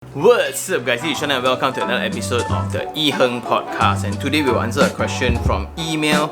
What's up guys, this is Sean and welcome to another episode of the iherng podcast, and today we'll answer a question from email.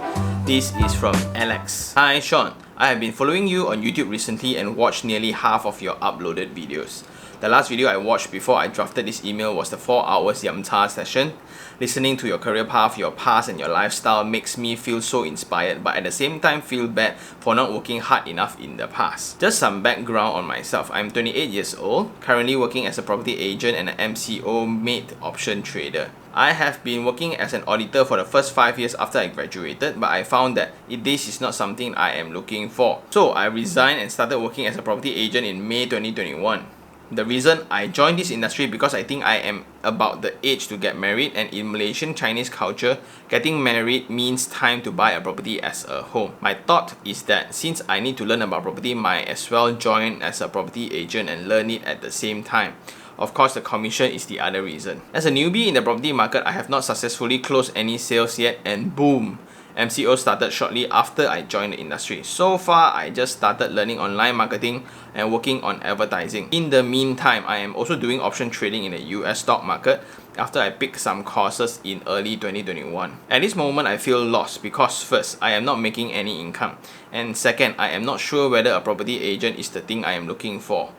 This is from Alex. Hi Sean, I have been following you on YouTube recently and watched nearly half of your uploaded videos. The last video I watched before I drafted this email was the 4 hours Yamcha session. Listening to your career path, your past and your lifestyle makes me feel so inspired, but at the same time feel bad for not working hard enough in the past. Just some background on myself. I'm 28 years old, currently working as a property agent and an MCO made option trader. I have been working as an auditor for the first 5 years after I graduated, but I found that this is not something I am looking for. So I resigned and started working as a property agent in May 2021. The reason I joined this industry because I think I am about the age to get married, and in Malaysian Chinese culture, getting married means time to buy a property as a home. My thought is that since I need to learn about property, might as well join as a property agent and learn it at the same time. Of course, the commission is the other reason. As a newbie in the property market, I have not successfully closed any sales yet, and boom! MCO started shortly after I joined the industry. So far, I just started learning online marketing and working on advertising. In the meantime, I am also doing option trading in the US stock market after I picked some courses in early 2021. At this moment, I feel lost because first, I am not making any income, and second, I am not sure whether a property agent is the thing I am looking for.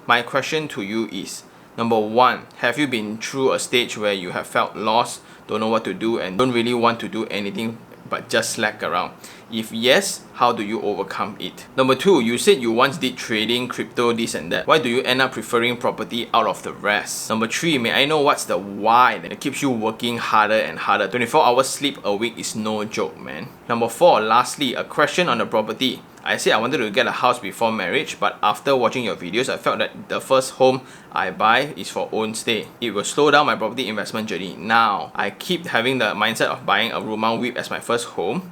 My question to you is, number one, have you been through a stage where you have felt lost, don't know what to do, and don't really want to do anything but just slack around? If yes, how do you overcome it? Number two, you said you once did trading, crypto, this and that. Why do you end up preferring property out of the rest? Number three, may I know what's the why that keeps you working harder and harder? 24 hours sleep a week is no joke, man. Number four, lastly, a question on the property. I said I wanted to get a house before marriage, but after watching your videos, I felt that the first home I buy is for own stay. It will slow down my property investment journey. Now, I keep having the mindset of buying a rumahwip as my first home.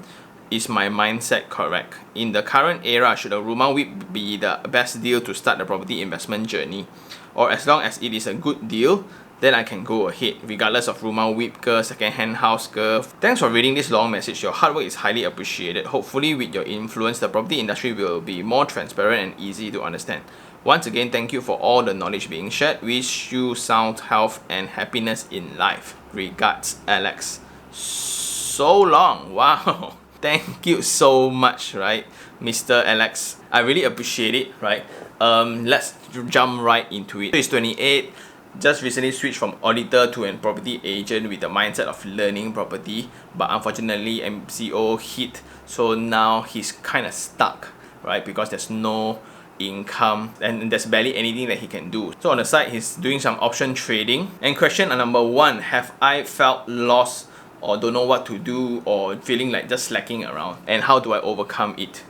Is my mindset correct? In the current era, should a rumahwip be the best deal to start the property investment journey? Or as long as it is a good deal, then I can go ahead, regardless of rumahwip ke, second-hand house ke. Thanks for reading this long message. Your hard work is highly appreciated. Hopefully with your influence, the property industry will be more transparent and easy to understand. Once again, thank you for all the knowledge being shared. Wish you sound health and happiness in life. Regards, Alex. So long, wow. Thank you so much, right, Mr. Alex. I really appreciate it, right? Let's jump right into it. He's 28, just recently switched from auditor to a property agent with the mindset of learning property, but unfortunately MCO hit, so now he's kind of stuck, right? Because there's no income and there's barely anything that he can do. So on the side, he's doing some option trading. And question number one, have I felt lost or don't know what to do or feeling like just slacking around, and how do I overcome it?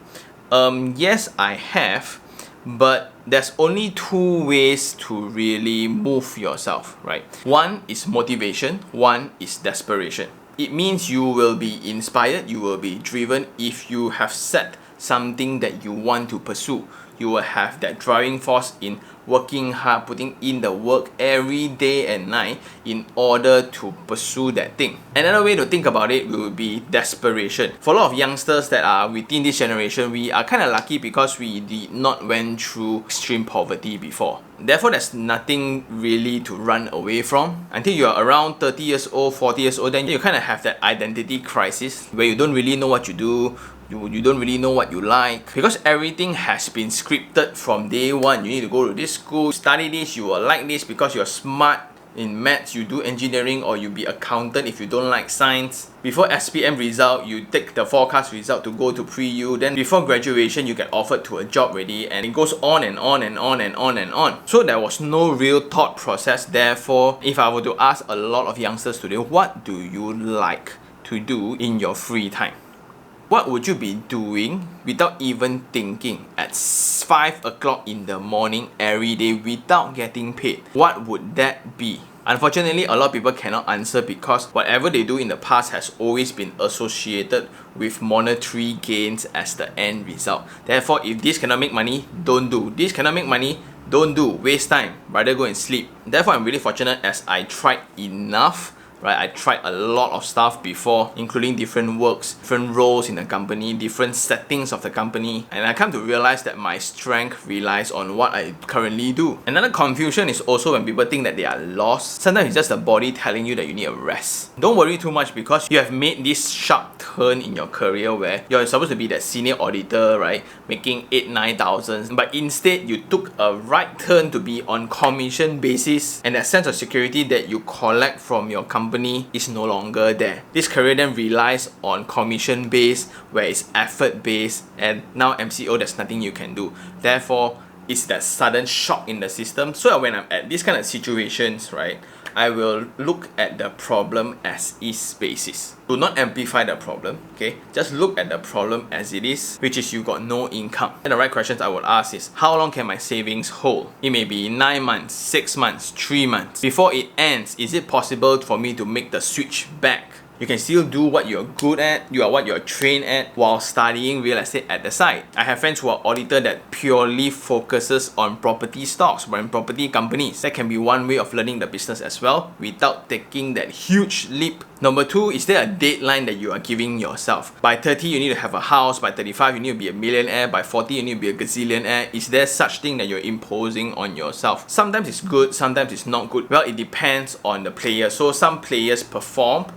Yes, I have, but there's only two ways to really move yourself, right? One is motivation, one is desperation. It means you will be inspired, you will be driven if you have set something that you want to pursue. You will have that driving force in working hard, putting in the work every day and night in order to pursue that thing. Another way to think about it will be desperation. For a lot of youngsters that are within this generation, we are kind of lucky because we did not went through extreme poverty before. Therefore, there's nothing really to run away from. Until you're around 30 years old, 40 years old, then you kind of have that identity crisis where you don't really know what you do. You don't really know what you like, because everything has been scripted from day one. You need to go to this school, study this, you will like this because you're smart in maths, you do engineering, or you be accountant if you don't like science. Before SPM result, you take the forecast result to go to pre-U. Then before graduation, you get offered to a job already, and it goes on and on and on and on and on. So there was no real thought process. Therefore, if I were to ask a lot of youngsters today, what do you like to do in your free time? What would you be doing without even thinking at 5 o'clock in the morning every day without getting paid? What would that be? Unfortunately, a lot of people cannot answer because whatever they do in the past has always been associated with monetary gains as the end result. Therefore, if this cannot make money, don't do. This cannot make money, don't do. Waste time. Rather go and sleep. Therefore, I'm really fortunate as I tried enough right? I tried a lot of stuff before, including different works, different roles in the company, different settings of the company, and I come to realize that my strength relies on what I currently do. Another confusion is also when people think that they are lost. Sometimes it's just the body telling you that you need a rest. Don't worry too much because you have made this sharp turn in your career where you're supposed to be that senior auditor, right? Making 8,000-9,000, but instead you took a right turn to be on commission basis, and that sense of security that you collect from your company is no longer there. This career then relies on commission based, where it's effort based, and now MCO there's nothing you can do. Therefore, it's that sudden shock in the system. So when I'm at these kind of situations, right, I will look at the problem as is basis. Do not amplify the problem, okay? Just look at the problem as it is, which is you got no income. And the right questions I would ask is, how long can my savings hold? It may be 9 months, 6 months, 3 months. Before it ends, is it possible for me to make the switch back? You can still do what you're good at, what you're trained at, while studying real estate at the side. I have friends who are auditor that purely focuses on property stocks, or in property companies. That can be one way of learning the business as well, without taking that huge leap. Number 2, is there a deadline that you are giving yourself? By 30, you need to have a house. By 35, you need to be a millionaire. By 40, you need to be a gazillionaire. Is there such thing that you're imposing on yourself? Sometimes it's good, sometimes it's not good. Well, it depends on the player. So some players perform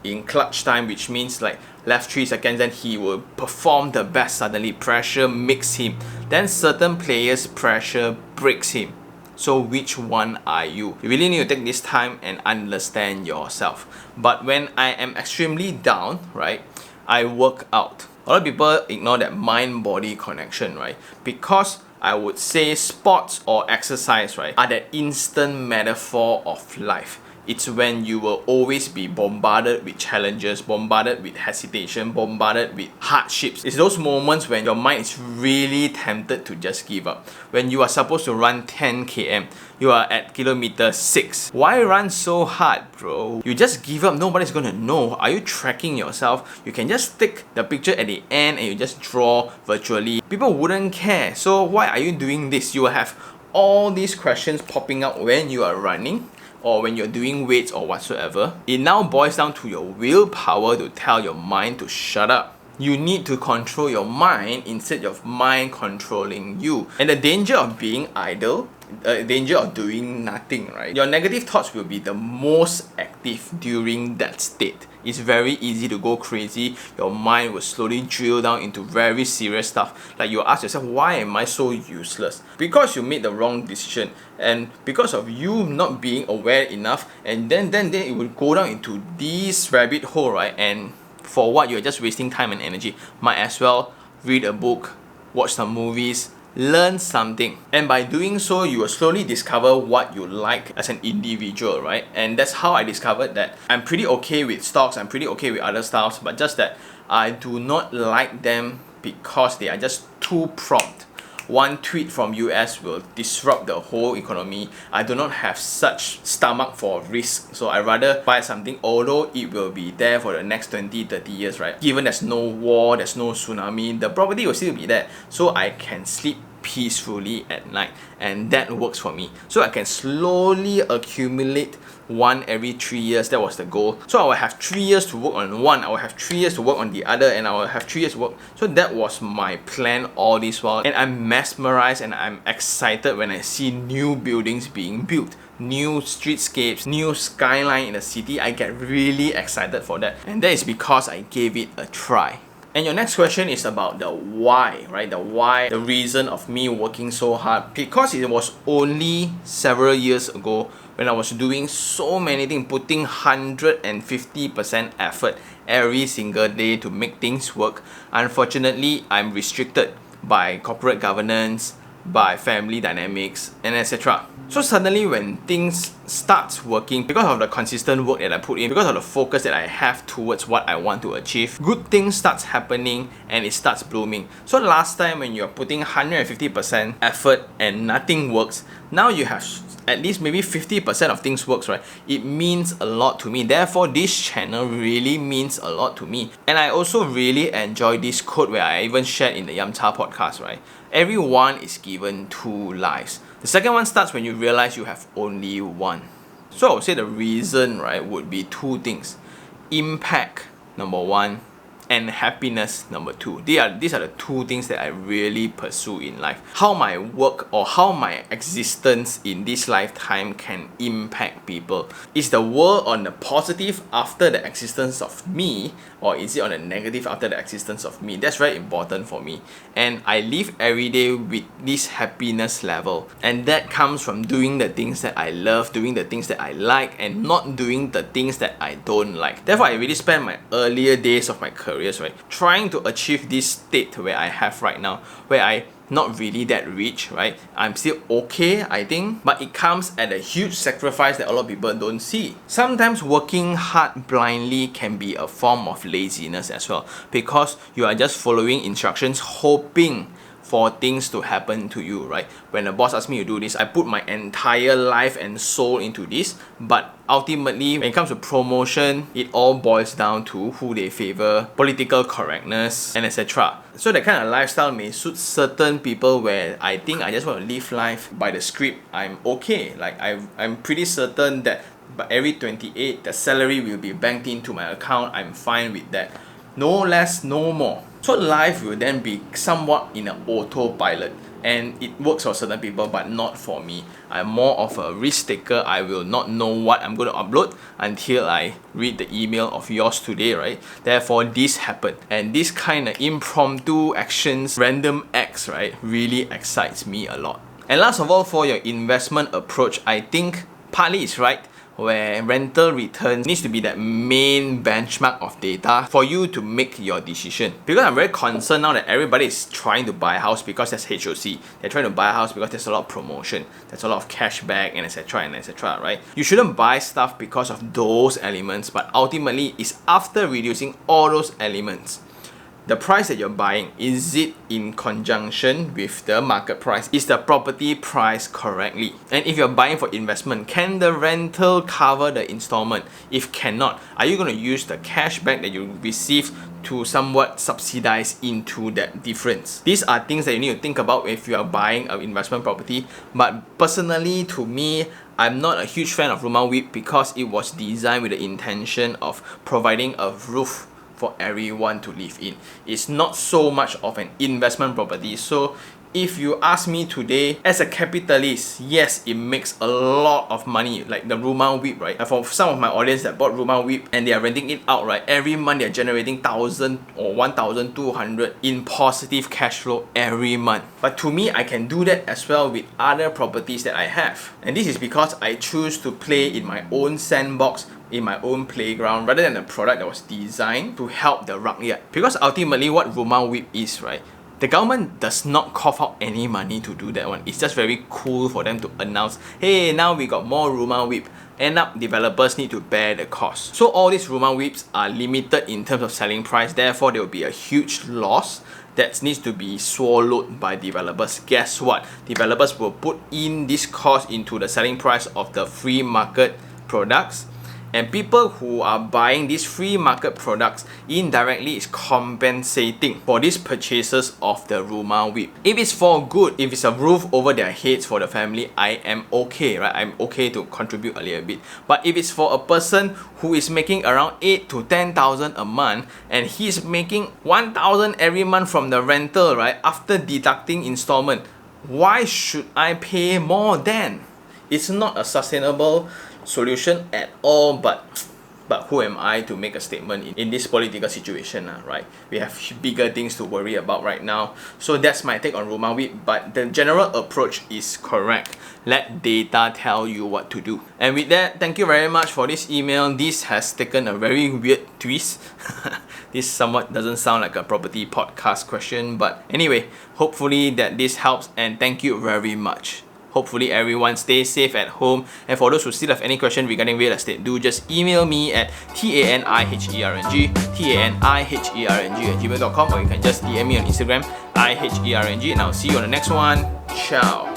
in clutch time, which means like left 3 seconds then he will perform the best. Suddenly pressure makes him. Then certain players pressure breaks him. So which one are you? You really need to take this time and understand yourself. But when I am extremely down, right, I work out. A lot of people ignore that mind-body connection, right? Because I would say sports or exercise, right, are that instant metaphor of life. It's when you will always be bombarded with challenges, bombarded with hesitation, bombarded with hardships. It's those moments when your mind is really tempted to just give up. When you are supposed to run 10 km, you are at kilometer 6. Why run so hard, bro? You just give up, nobody's gonna know. Are you tracking yourself? You can just take the picture at the end and you just draw virtually. People wouldn't care. So why are you doing this? You will have all these questions popping up when you are running, or when you're doing weights or whatsoever. It now boils down to your willpower to tell your mind to shut up. You need to control your mind instead of mind controlling you. And the danger of being idle, danger of doing nothing, right? Your negative thoughts will be the most active during that state. It's very easy to go crazy. Your mind will slowly drill down into very serious stuff. Like you ask yourself, why am I so useless? Because you made the wrong decision, and because of you not being aware enough, and then it will go down into this rabbit hole, right? And for what, you're just wasting time and energy. Might as well read a book, watch some movies, learn something. And by doing so, you will slowly discover what you like as an individual, right? And that's how I discovered that I'm pretty okay with stocks, I'm pretty okay with other stuffs, but just that I do not like them because they are just too prompt. One tweet from US will disrupt the whole economy. I do not have such stomach for risk, so I rather buy something, although it will be there for the next 20-30 years, right? Given there's no war, there's no tsunami, the property will still be there, so I can sleep peacefully at night, and that works for me. So I can slowly accumulate one every 3 years. That was the goal. So I will have 3 years to work on one, I will have 3 years to work on the other, and I will have 3 years to work. So that was my plan all this while, and I'm mesmerized and I'm excited when I see new buildings being built, new streetscapes, new skyline in the city. I get really excited for that, and that is because I gave it a try. And your next question is about the why, right? The why, the reason of me working so hard. Because it was only several years ago when I was doing so many things, putting 150% effort every single day to make things work. Unfortunately, I'm restricted by corporate governance, by family dynamics, and etc. So suddenly when things starts working, because of the consistent work that I put in, because of the focus that I have towards what I want to achieve, good things starts happening and it starts blooming. So last time when you're putting 150% effort and nothing works, now you have at least maybe 50% of things works, right? It means a lot to me. Therefore, this channel really means a lot to me. And I also really enjoy this quote where I even shared in the Yamcha podcast, right? Everyone is given 2 lives. The second one starts when you realize you have only one. So I would say the reason, right, would be two things. Impact, number one, and happiness, number two. These are the two things that I really pursue in life. How my work or how my existence in this lifetime can impact people. Is the world on the positive after the existence of me, or is it on the negative after the existence of me? That's very important for me. And I live every day with this happiness level. And that comes from doing the things that I love, doing the things that I like, and not doing the things that I don't like. Therefore, I really spend my earlier days of my career, right, trying to achieve this state where I have right now, where I not really that rich, right? I'm still okay, I think, but it comes at a huge sacrifice that a lot of people don't see. Sometimes working hard blindly can be a form of laziness as well, because you are just following instructions, hoping for things to happen to you, right? When the boss asks me to do this, I put my entire life and soul into this, but ultimately, when it comes to promotion, it all boils down to who they favor, political correctness, and etc. So that kind of lifestyle may suit certain people where I think I just want to live life by the script. I'm okay. Like I'm pretty certain that by every 28, the salary will be banked into my account. I'm fine with that. No less, no more. So life will then be somewhat in an autopilot, and it works for certain people but not for me. I'm more of a risk taker. I will not know what I'm going to upload until I read the email of yours today, right? Therefore, this happened, and this kind of impromptu actions, random acts, right, really excites me a lot. And last of all, for your investment approach, I think partly it's right, where rental return needs to be that main benchmark of data for you to make your decision. Because I'm very concerned now that everybody is trying to buy a house because there's HOC. They're trying to buy a house because there's a lot of promotion, there's a lot of cashback, and etc, right? You shouldn't buy stuff because of those elements, but ultimately it's after reducing all those elements. The price that you're buying, is it in conjunction with the market price? Is the property priced correctly? And if you're buying for investment, can the rental cover the installment? If cannot, are you going to use the cashback that you receive to somewhat subsidize into that difference? These are things that you need to think about if you are buying an investment property. But personally, to me, I'm not a huge fan of rumahwip because it was designed with the intention of providing a roof for everyone to live in. It's not so much of an investment property. So if you ask me today, as a capitalist, yes, it makes a lot of money, like the rumahwip, right? And for some of my audience that bought rumahwip and they are renting it out, right, every month they're generating 1,000 or 1,200 in positive cash flow every month. But to me, I can do that as well with other properties that I have. And this is because I choose to play in my own sandbox, in my own playground, rather than a product that was designed to help the rakyat. Because ultimately what rumahwip is, right, the government does not cough out any money to do that one. It's just very cool for them to announce, hey, now we got more rumahwip. End up, developers need to bear the cost. So all these rumahwips are limited in terms of selling price. Therefore, there will be a huge loss that needs to be swallowed by developers. Guess what? Developers will put in this cost into the selling price of the free market products. And people who are buying these free market products indirectly is compensating for these purchases of the rumahwip. If it's for good, if it's a roof over their heads for the family, I am okay, right? I'm okay to contribute a little bit. But if it's for a person who is making around 8 to 10,000 a month and he's making 1,000 every month from the rental, right, after deducting installment, why should I pay more then? It's not a sustainable solution at all, but who am I to make a statement in this political situation, right? We have bigger things to worry about right now. So that's my take on rumahwip, but the general approach is correct. Let data tell you what to do. And with that, thank you very much for this email. This has taken a very weird twist. This somewhat doesn't sound like a property podcast question, but anyway, hopefully that this helps, and thank you very much. Hopefully everyone stays safe at home. And for those who still have any question regarding real estate, do just email me at taniherng@gmail.com, or you can just DM me on Instagram, iherng, and I'll see you on the next one. Ciao.